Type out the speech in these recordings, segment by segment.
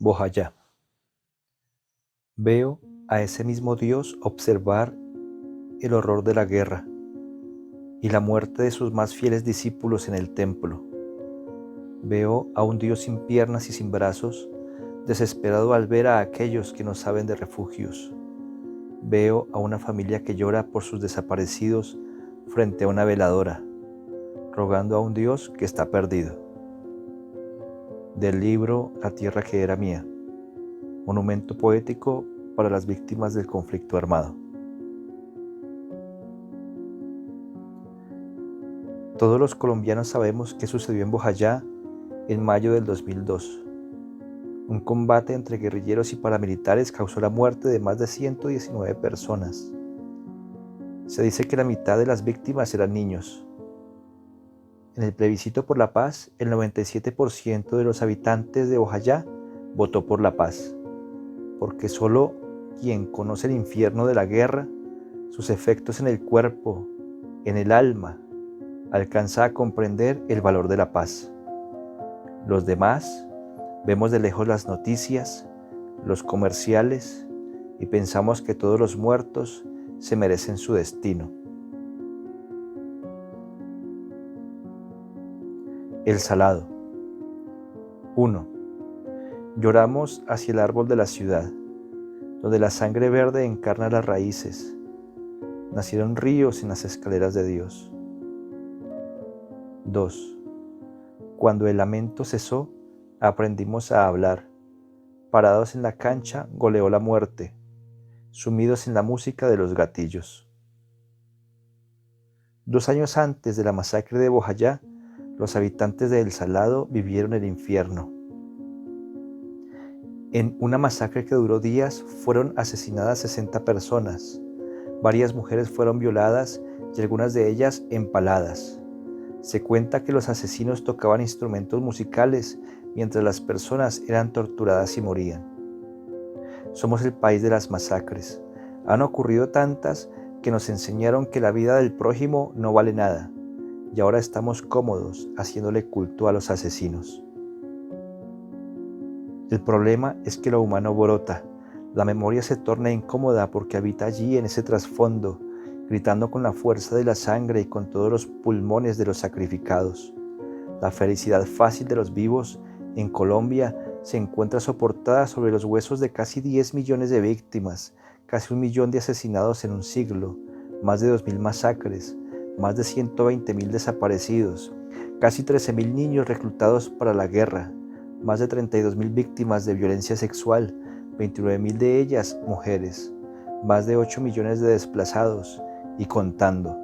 Bojayá. Veo a ese mismo Dios observar el horror de la guerra y la muerte de sus más fieles discípulos en el templo. Veo a un Dios sin piernas y sin brazos, desesperado al ver a aquellos que no saben de refugios. Veo a una familia que llora por sus desaparecidos frente a una veladora, rogando a un Dios que está perdido. Del libro La tierra que era mía, monumento poético para las víctimas del conflicto armado. Todos los colombianos sabemos qué sucedió en Bojayá en mayo del 2002. Un combate entre guerrilleros y paramilitares causó la muerte de más de 119 personas. Se dice que la mitad de las víctimas eran niños. En el plebiscito por la paz, el 97% de los habitantes de Bojayá votó por la paz, porque solo quien conoce el infierno de la guerra, sus efectos en el cuerpo, en el alma, alcanza a comprender el valor de la paz. Los demás vemos de lejos las noticias, los comerciales y pensamos que todos los muertos se merecen su destino. El Salado. 1. Lloramos hacia el árbol de la ciudad, donde la sangre verde encarna las raíces. Nacieron ríos en las escaleras de Dios. 2. Cuando el lamento cesó, aprendimos a hablar. Parados en la cancha, goleó la muerte, sumidos en la música de los gatillos. 2 años antes de la masacre de Bojayá, los habitantes de El Salado vivieron el infierno. En una masacre que duró días, fueron asesinadas 60 personas. Varias mujeres fueron violadas y algunas de ellas empaladas. Se cuenta que los asesinos tocaban instrumentos musicales mientras las personas eran torturadas y morían. Somos el país de las masacres. Han ocurrido tantas que nos enseñaron que la vida del prójimo no vale nada, y ahora estamos cómodos haciéndole culto a los asesinos. El problema es que lo humano brota, la memoria se torna incómoda porque habita allí en ese trasfondo, gritando con la fuerza de la sangre y con todos los pulmones de los sacrificados. La felicidad fácil de los vivos en Colombia se encuentra soportada sobre los huesos de casi 10 millones de víctimas, casi 1 millón de asesinados en un siglo, más de 2.000 masacres, más de 120.000 desaparecidos, casi 13.000 niños reclutados para la guerra, más de 32.000 víctimas de violencia sexual, 29.000 de ellas mujeres, más de 8 millones de desplazados y contando.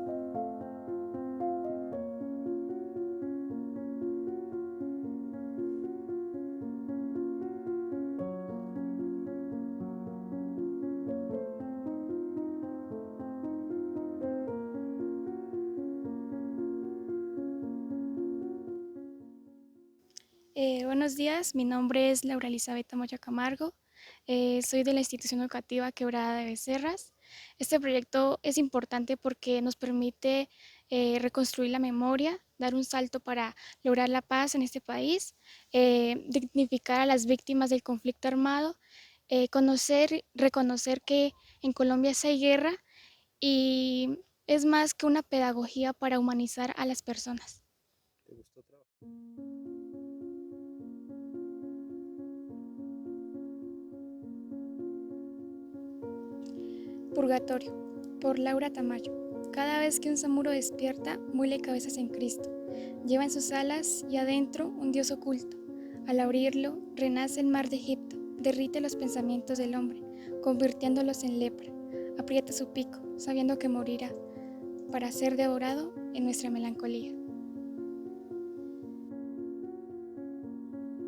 Buenos días, mi nombre es Laura Elizabeth Moya Camargo, soy de la institución educativa Quebrada de Becerras. Este proyecto es importante porque nos permite reconstruir la memoria, dar un salto para lograr la paz en este país, dignificar a las víctimas del conflicto armado, reconocer que en Colombia sí hay guerra y es más que una pedagogía para humanizar a las personas. ¿Te gustó trabajar? Purgatorio, por Laura Tamayo. Cada vez que un samuro despierta, muele cabezas en Cristo. Lleva en sus alas y adentro un Dios oculto. Al abrirlo, renace el mar de Egipto, derrite los pensamientos del hombre, convirtiéndolos en lepra. Aprieta su pico, sabiendo que morirá, para ser devorado en nuestra melancolía.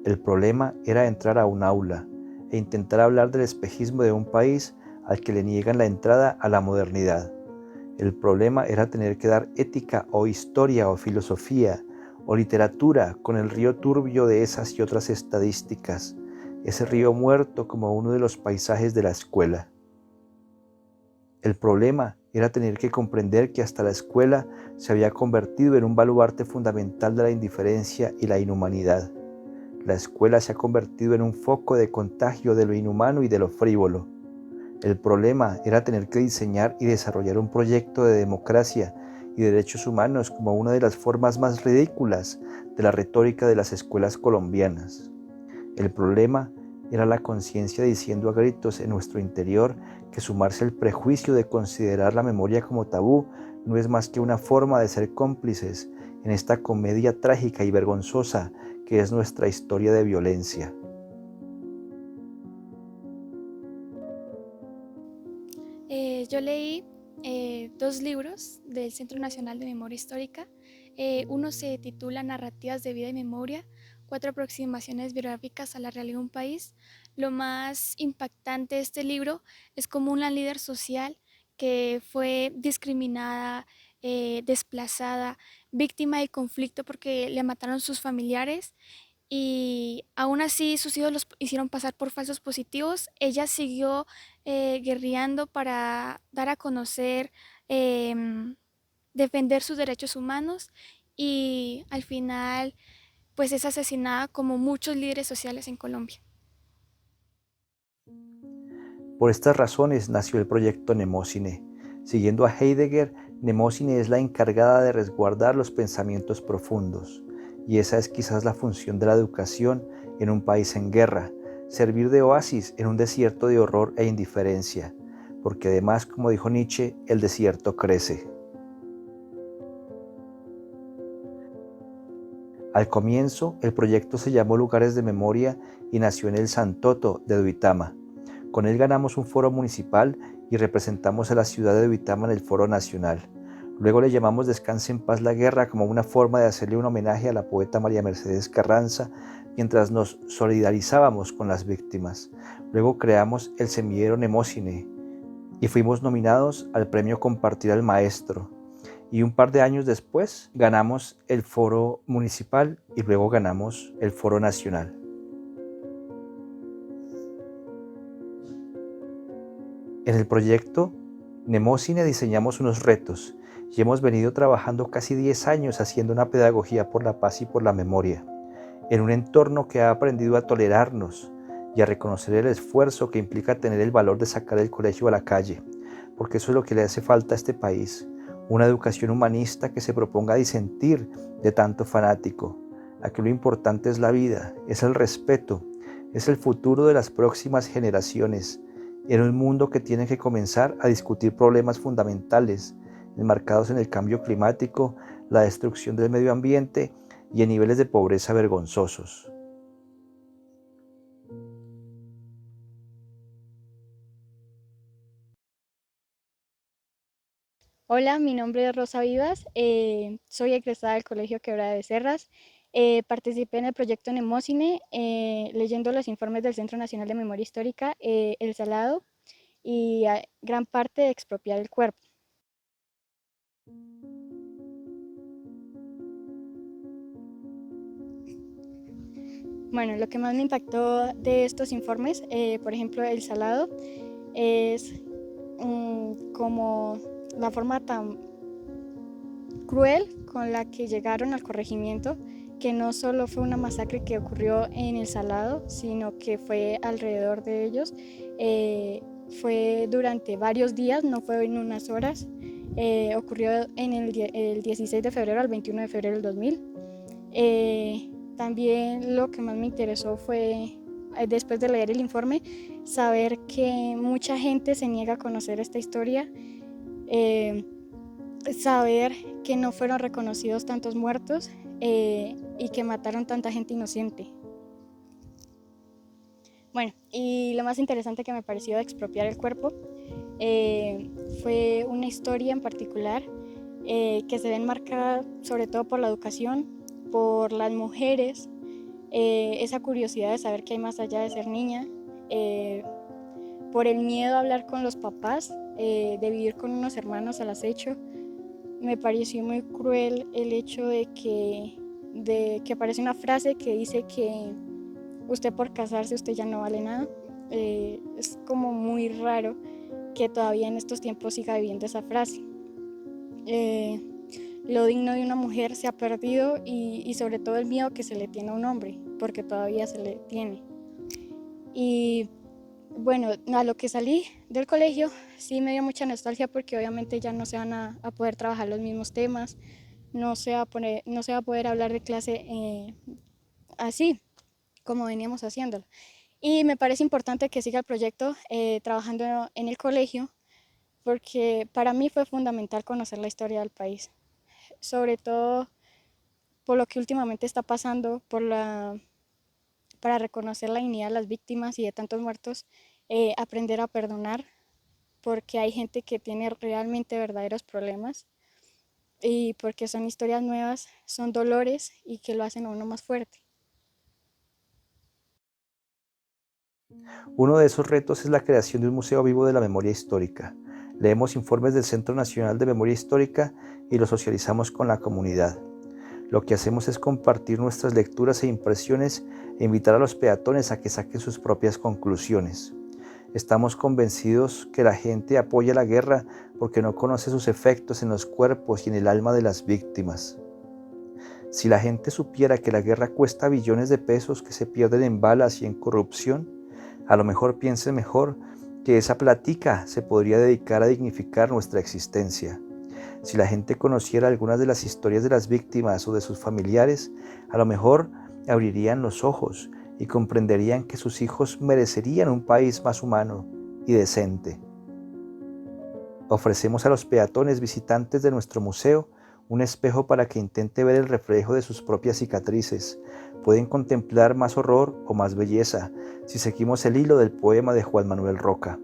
El problema era entrar a un aula e intentar hablar del espejismo de un país al que le niegan la entrada a la modernidad. El problema era tener que dar ética o historia o filosofía o literatura con el río turbio de esas y otras estadísticas, ese río muerto como uno de los paisajes de la escuela. El problema era tener que comprender que hasta la escuela se había convertido en un baluarte fundamental de la indiferencia y la inhumanidad. La escuela se ha convertido en un foco de contagio de lo inhumano y de lo frívolo. El problema era tener que diseñar y desarrollar un proyecto de democracia y derechos humanos como una de las formas más ridículas de la retórica de las escuelas colombianas. El problema era la conciencia diciendo a gritos en nuestro interior que sumarse al prejuicio de considerar la memoria como tabú no es más que una forma de ser cómplices en esta comedia trágica y vergonzosa que es nuestra historia de violencia. Yo leí dos libros del Centro Nacional de Memoria Histórica. Uno se titula Narrativas de Vida y Memoria, 4 aproximaciones biográficas a la realidad de un país. Lo más impactante de este libro es como una líder social que fue discriminada, desplazada, víctima de conflicto porque le mataron sus familiares y aún así sus hijos los hicieron pasar por falsos positivos. Ella siguió guerreando para dar a conocer, defender sus derechos humanos y al final pues es asesinada como muchos líderes sociales en Colombia. Por estas razones nació el proyecto Mnemósine. Siguiendo a Heidegger, Mnemósine es la encargada de resguardar los pensamientos profundos. Y esa es quizás la función de la educación en un país en guerra, servir de oasis en un desierto de horror e indiferencia, porque además, como dijo Nietzsche, el desierto crece. Al comienzo, el proyecto se llamó Lugares de Memoria y nació en el Santoto de Duitama. Con él ganamos un foro municipal y representamos a la ciudad de Duitama en el foro nacional. Luego le llamamos Descanse en paz la guerra como una forma de hacerle un homenaje a la poeta María Mercedes Carranza mientras nos solidarizábamos con las víctimas. Luego creamos el semillero Mnemósine y fuimos nominados al premio Compartir al Maestro. Y un par de años después ganamos el foro municipal y luego ganamos el foro nacional. En el proyecto Mnemósine diseñamos unos retos y hemos venido trabajando casi 10 años haciendo una pedagogía por la paz y por la memoria, en un entorno que ha aprendido a tolerarnos y a reconocer el esfuerzo que implica tener el valor de sacar el colegio a la calle, porque eso es lo que le hace falta a este país, una educación humanista que se proponga disentir de tanto fanático. Aquí lo importante es la vida, es el respeto, es el futuro de las próximas generaciones, en un mundo que tiene que comenzar a discutir problemas fundamentales, enmarcados en el cambio climático, la destrucción del medio ambiente y en niveles de pobreza vergonzosos. Hola, mi nombre es Rosa Vivas, soy egresada del Colegio Quebrada de Serras. Participé en el proyecto Mnemósine, leyendo los informes del Centro Nacional de Memoria Histórica, El Salado y gran parte de Expropiar el Cuerpo. Bueno, lo que más me impactó de estos informes, por ejemplo, El Salado, es como la forma tan cruel con la que llegaron al corregimiento, que no solo fue una masacre que ocurrió en El Salado, sino que fue alrededor de ellos. Fue durante varios días, no fue en unas horas. Ocurrió en el 16 de febrero al 21 de febrero del 2000. También lo que más me interesó fue, después de leer el informe, saber que mucha gente se niega a conocer esta historia. Saber que no fueron reconocidos tantos muertos y que mataron tanta gente inocente. Bueno, y lo más interesante que me pareció de Expropiar el Cuerpo fue una historia en particular que se ve enmarcada sobre todo por la educación, por las mujeres, esa curiosidad de saber qué hay más allá de ser niña, por el miedo a hablar con los papás, de vivir con unos hermanos al acecho. Me pareció muy cruel el hecho de que aparece una frase que dice que usted por casarse usted ya no vale nada. Es como muy raro que todavía en estos tiempos siga viviendo esa frase. lo digno de una mujer se ha perdido y sobre todo el miedo que se le tiene a un hombre, porque todavía se le tiene. Y bueno, a lo que salí del colegio sí me dio mucha nostalgia porque obviamente ya no se van a poder trabajar los mismos temas, no se va a poder hablar de clase así como veníamos haciéndolo. Y me parece importante que siga el proyecto trabajando en el colegio porque para mí fue fundamental conocer la historia del país, sobre todo por lo que últimamente está pasando, para reconocer la dignidad de las víctimas y de tantos muertos, aprender a perdonar, porque hay gente que tiene realmente verdaderos problemas y porque son historias nuevas, son dolores y que lo hacen a uno más fuerte. Uno de esos retos es la creación de un museo vivo de la memoria histórica. Leemos informes del Centro Nacional de Memoria Histórica y los socializamos con la comunidad. Lo que hacemos es compartir nuestras lecturas e impresiones e invitar a los peatones a que saquen sus propias conclusiones. Estamos convencidos que la gente apoya la guerra porque no conoce sus efectos en los cuerpos y en el alma de las víctimas. Si la gente supiera que la guerra cuesta billones de pesos que se pierden en balas y en corrupción, a lo mejor piensen mejor que esa plática se podría dedicar a dignificar nuestra existencia. Si la gente conociera algunas de las historias de las víctimas o de sus familiares, a lo mejor abrirían los ojos y comprenderían que sus hijos merecerían un país más humano y decente. Ofrecemos a los peatones visitantes de nuestro museo un espejo para que intente ver el reflejo de sus propias cicatrices. Pueden contemplar más horror o más belleza si seguimos el hilo del poema de Juan Manuel Roca.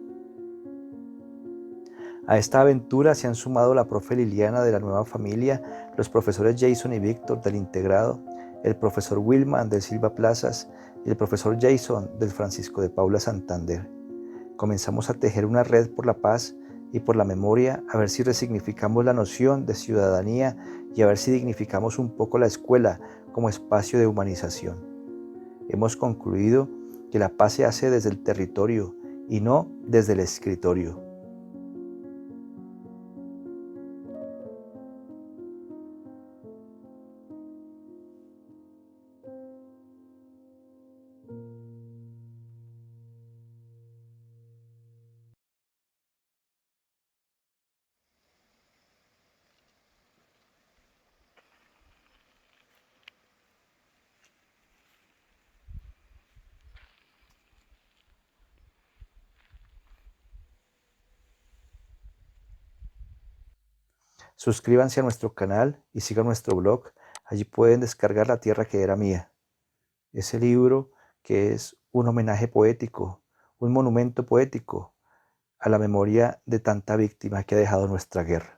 A esta aventura se han sumado la profe Liliana de la nueva familia, los profesores Jason y Víctor del integrado, el profesor Wilman del Silva Plazas y el profesor Jason del Francisco de Paula Santander. Comenzamos a tejer una red por la paz y por la memoria, a ver si resignificamos la noción de ciudadanía y a ver si dignificamos un poco la escuela como espacio de humanización. Hemos concluido que la paz se hace desde el territorio y no desde el escritorio. Suscríbanse a nuestro canal y sigan nuestro blog. Allí pueden descargar La tierra que era mía. Ese libro que es un homenaje poético, un monumento poético a la memoria de tanta víctima que ha dejado nuestra guerra.